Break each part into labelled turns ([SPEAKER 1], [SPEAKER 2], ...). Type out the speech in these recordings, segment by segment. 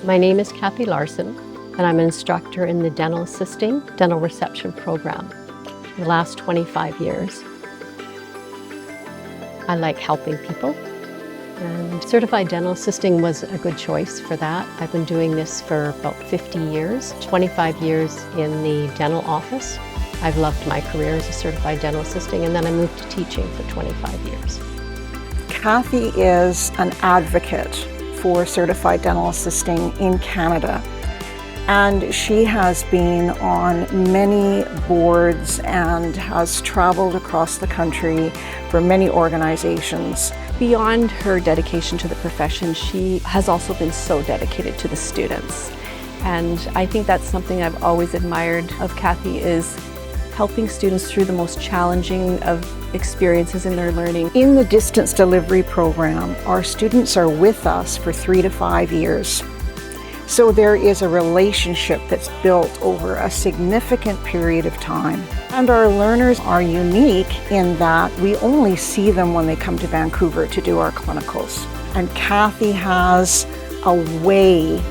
[SPEAKER 1] My name is Cathy Larson, and I'm an instructor in the dental assisting, dental reception program for the last 25 years. I like helping people, and certified dental assisting was a good choice for that. I've been doing this for about 50 years, 25 years in the dental office. I've loved my career as a certified dental assisting, and then I moved to teaching for 25 years.
[SPEAKER 2] Cathy is an advocate for certified dental assisting in Canada, and she has been on many boards and has traveled across the country for many organizations.
[SPEAKER 3] Beyond her dedication to the profession, she has also been so dedicated to the students. And I think that's something I've always admired of Cathy, is helping students through the most challenging of experiences in their learning.
[SPEAKER 2] In the distance delivery program, our students are with us for 3 to 5 years. So there is a relationship that's built over a significant period of time. And our learners are unique in that we only see them when they come to Vancouver to do our clinicals. And Cathy has a way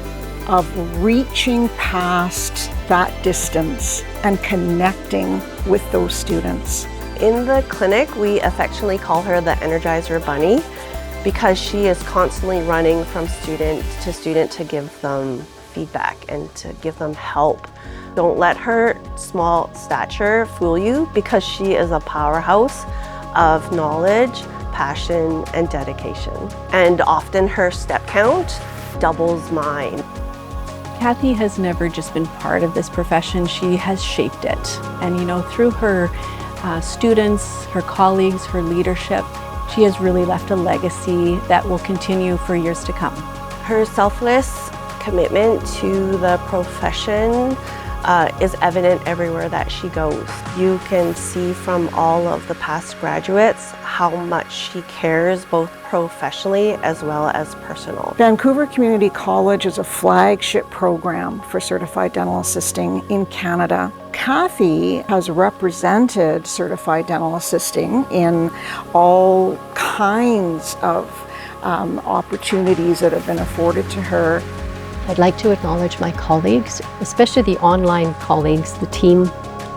[SPEAKER 2] of reaching past that distance and connecting with those students.
[SPEAKER 4] In the clinic, we affectionately call her the Energizer Bunny, because she is constantly running from student to give them feedback and to give them help. Don't let her small stature fool you, because she is a powerhouse of knowledge, passion, and dedication. And often her step count doubles mine.
[SPEAKER 3] Cathy has never just been part of this profession, she has shaped it. And through her students, her colleagues, her leadership, she has really left a legacy that will continue for years to come.
[SPEAKER 4] Her selfless commitment to the profession is evident everywhere that she goes. You can see from all of the past graduates how much she cares, both professionally as well as personal.
[SPEAKER 2] Vancouver Community College is a flagship program for certified dental assisting in Canada. Cathy has represented certified dental assisting in all kinds of opportunities that have been afforded to her.
[SPEAKER 1] I'd like to acknowledge my colleagues, especially the online colleagues, the team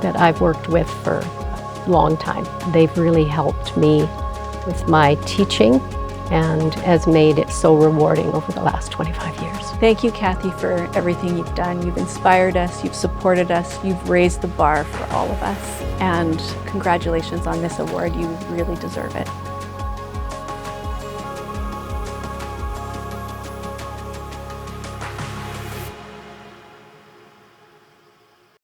[SPEAKER 1] that I've worked with for a long time. They've really helped me with my teaching and has made it so rewarding over the last 25 years.
[SPEAKER 3] Thank you, Cathy, for everything you've done. You've inspired us, you've supported us, you've raised the bar for all of us. And congratulations on this award, you really deserve it.